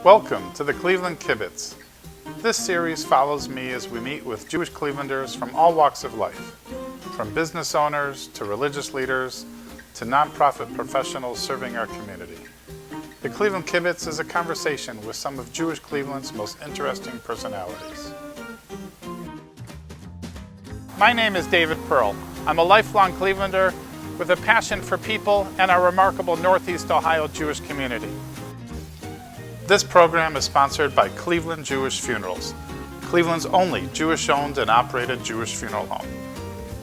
Welcome to the Cleveland Kibbitz. This series follows me as we meet with Jewish Clevelanders from all walks of life, from business owners to religious leaders to nonprofit professionals serving our community. The Cleveland Kibbitz is a conversation with some of Jewish Cleveland's most interesting personalities. My name is David Pearl. I'm a lifelong Clevelander with a passion for people and our remarkable Northeast Ohio Jewish community. This program is sponsored by Cleveland Jewish Funerals, Cleveland's only Jewish-owned and operated Jewish funeral home.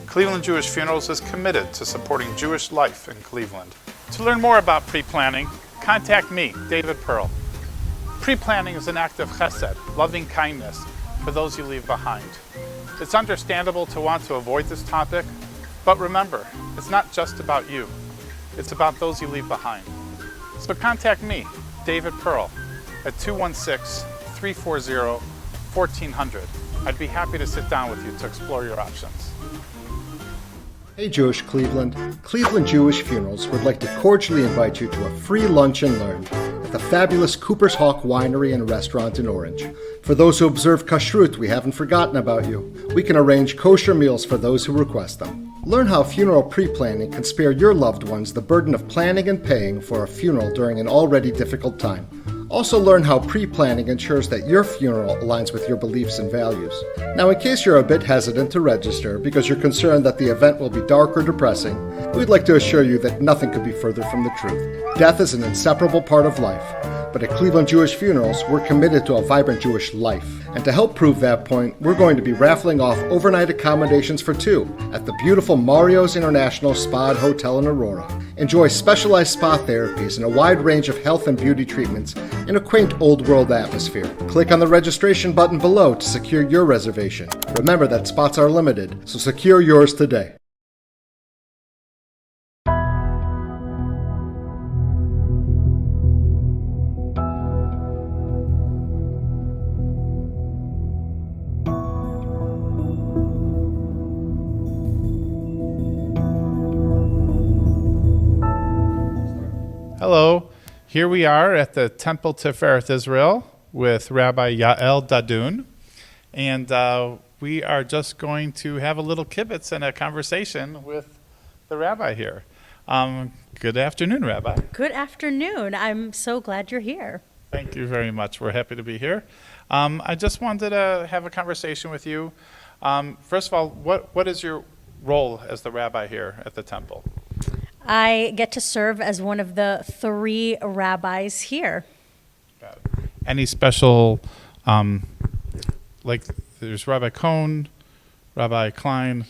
Cleveland Jewish Funerals is committed to supporting Jewish life in Cleveland. To learn more about pre-planning, contact me, David Pearl. Pre-planning is an act of chesed, loving kindness, for those you leave behind. It's understandable to want to avoid this topic, but remember, it's not just about you. It's about those you leave behind. So contact me, David Pearl, at 216-340-1400. I'd be happy to sit down with you to explore your options. Hey Jewish Cleveland, Cleveland Jewish Funerals would like to cordially invite you to a free lunch and learn at the fabulous Cooper's Hawk Winery and Restaurant in Orange. For those who observe kashrut, we haven't forgotten about you. We can arrange kosher meals for those who request them. Learn how funeral pre-planning can spare your loved ones the burden of planning and paying for a funeral during an already difficult time. Also learn how pre-planning ensures that your funeral aligns with your beliefs and values. Now, in case you're a bit hesitant to register because you're concerned that the event will be dark or depressing, we'd like to assure you that nothing could be further from the truth. Death is an inseparable part of life, but at Cleveland Jewish Funerals, we're committed to a vibrant Jewish life. And to help prove that point, we're going to be raffling off overnight accommodations for two at the beautiful Mario's International Spa and Hotel in Aurora. Enjoy specialized spa therapies and a wide range of health and beauty treatments in a quaint old world atmosphere. Click on the registration button below to secure your reservation. Remember that spots are limited, so secure yours today. Hello, here we are at the Temple Tifereth Israel with Rabbi Yael Dadoun, and we are just going to have a little kibbutz and a conversation with the rabbi here. Good afternoon, Rabbi. Good afternoon. I'm so glad you're here. Thank you very much. We're happy to be here. I just wanted to have a conversation with you. First of all, what is your role as the rabbi here at the temple? I get to serve as one of the three rabbis here. Got it. Any special, like there's Rabbi Cohn, Rabbi Klein,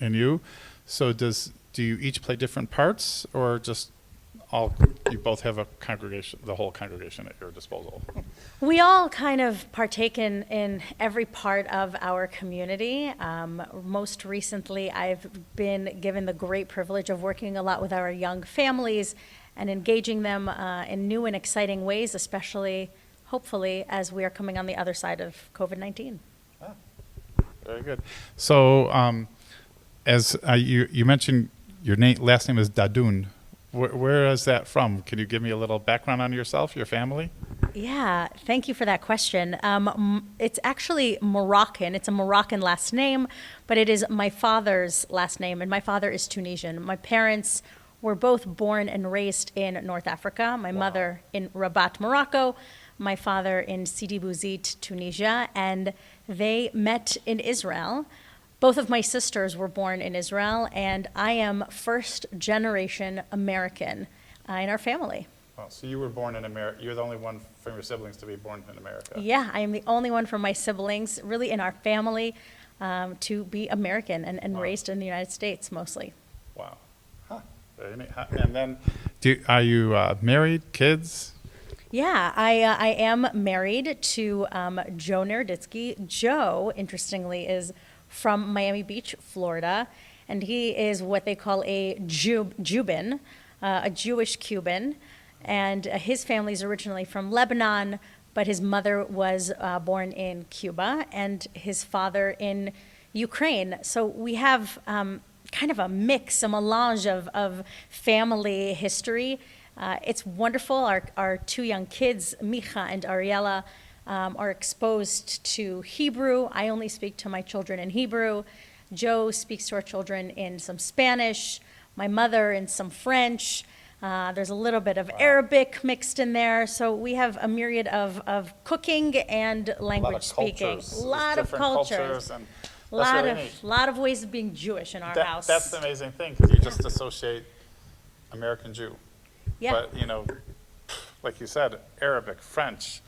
and you. So do you each play different parts, or just you both have a congregation, the whole congregation at your disposal? We all kind of partake in every part of our community. Most recently, I've been given the great privilege of working a lot with our young families and engaging them in new and exciting ways, especially, hopefully, as we are coming on the other side of COVID-19. Ah, very good. So, as you mentioned, your last name is Dadoun. Where is that from? Can you give me a little background on yourself, your family? Yeah, thank you for that question. It's actually Moroccan. It's a Moroccan last name, but it is my father's last name, and my father is Tunisian. My parents were both born and raised in North Africa. My mother in Rabat, Morocco, my father in Sidi Bouzid, Tunisia, and they met in Israel. Both of my sisters were born in Israel, and I am first generation American in our family. Oh, so you were born in America. You're the only one from your siblings to be born in America. Yeah, I am the only one from my siblings, really in our family, to be American and raised in the United States mostly. Wow. Huh. Very neat. And then, are you married, kids? Yeah, I am married to Joe Naroditsky. Joe, interestingly, is from Miami Beach, Florida, and he is what they call a Jubin, a Jewish Cuban, and his family is originally from Lebanon, but his mother was born in Cuba and his father in Ukraine. So we have kind of a mix, a melange of family history It's wonderful. Our two young kids, Micha and Ariella, are exposed to Hebrew. I only speak to my children in Hebrew. Joe speaks to our children in some Spanish, my mother in some French. There's a little bit of Arabic mixed in there. So we have a myriad of cooking and language speaking. A lot of cultures. And A that's lot really of lot of ways of being Jewish in our house. That's the amazing thing, because you just associate American Jew. Yeah. But, you know, like you said, Arabic, French,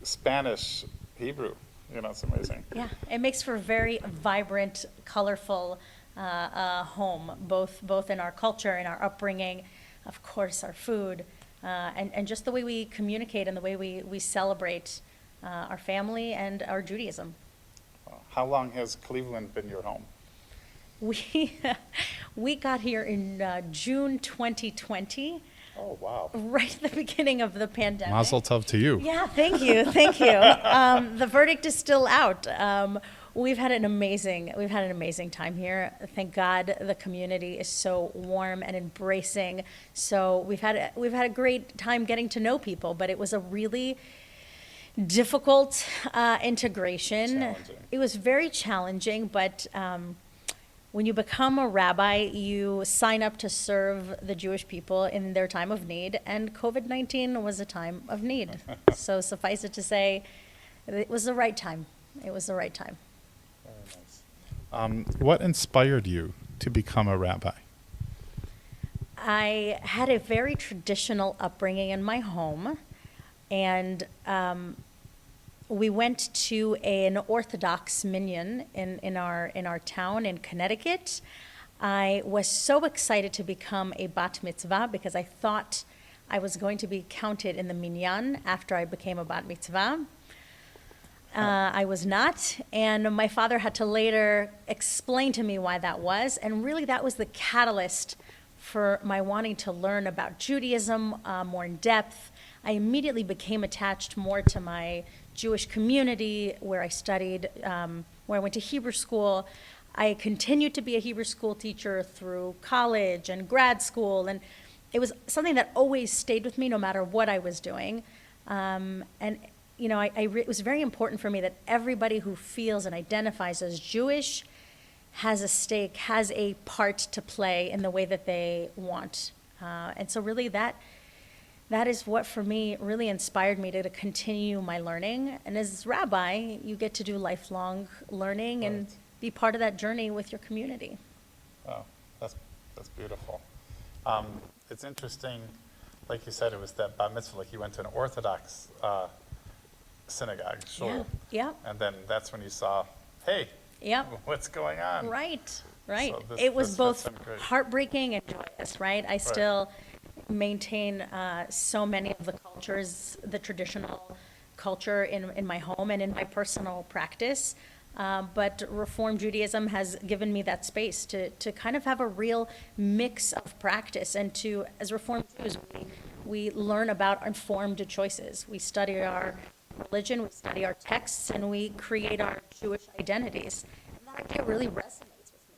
Spanish, Hebrew, you know, it's amazing. Yeah, it makes for a very vibrant, colorful home, both in our culture, in our upbringing, of course, our food, and just the way we communicate and the way we celebrate our family and our Judaism. How long has Cleveland been your home? We got here in June 2020. Oh, wow. Right at the beginning of the pandemic. Mazel tov to you. Yeah, thank you. The verdict is still out. We've had an amazing time here. Thank God the community is so warm and embracing. So we've had a great time getting to know people, but it was a really difficult integration. Challenging. It was very challenging, but when you become a rabbi, you sign up to serve the Jewish people in their time of need, and COVID-19 was a time of need. So suffice it to say, it was the right time. It was the right time. Very nice. What inspired you to become a rabbi? I had a very traditional upbringing in my home, and we went to an Orthodox minyan in our town in Connecticut. I was so excited to become a bat mitzvah because I thought I was going to be counted in the minyan after I became a bat mitzvah. I was not, and my father had to later explain to me why that was, and really that was the catalyst for my wanting to learn about Judaism more in depth. I immediately became attached more to my Jewish community where I studied, where I went to Hebrew school. I continued to be a Hebrew school teacher through college and grad school, and it was something that always stayed with me no matter what I was doing. And you know, it was very important for me that everybody who feels and identifies as Jewish has a stake, has a part to play in the way that they want. And so really that is what, for me, really inspired me to continue my learning. And as rabbi, you get to do lifelong learning and be part of that journey with your community. Oh, that's beautiful. It's interesting, like you said, it was that bat mitzvah, like you went to an Orthodox synagogue, shul. Yeah. And then that's when you saw, hey, what's going on? Right. So this it was fits both in great. heartbreaking and joyous, right? I still maintain so many of the cultures, the traditional culture in my home and in my personal practice. But Reform Judaism has given me that space to kind of have a real mix of practice, and to, as Reform Jews, we learn about informed choices. We study our religion, we study our texts, and we create our Jewish identities. And that idea really resonates with me.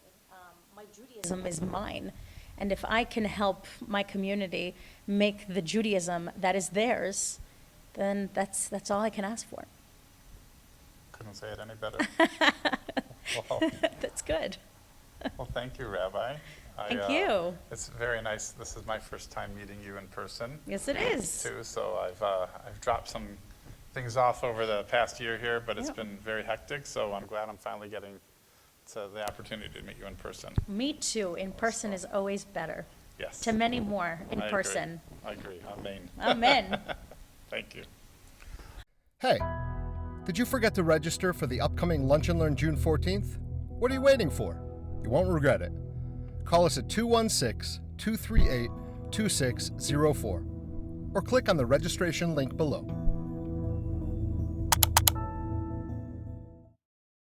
My Judaism is mine. And if I can help my community make the Judaism that is theirs, then that's all I can ask for. Couldn't say it any better. Well, That's good. well, thank you, Rabbi. Thank you. It's very nice. This is my first time meeting you in person, Yes, it is. too. So I've dropped some things off over the past year here, but it's Yep. been very hectic. So I'm glad I'm finally getting to the opportunity to meet you in person. Me too. In person is always better. Yes. To many more in I agree. person. I agree. Amen. Amen. Thank you. Hey, did you forget to register for the upcoming Lunch and Learn June 14th? What are you waiting for? You won't regret it. Call us at 216-238-2604 or click on the registration link below.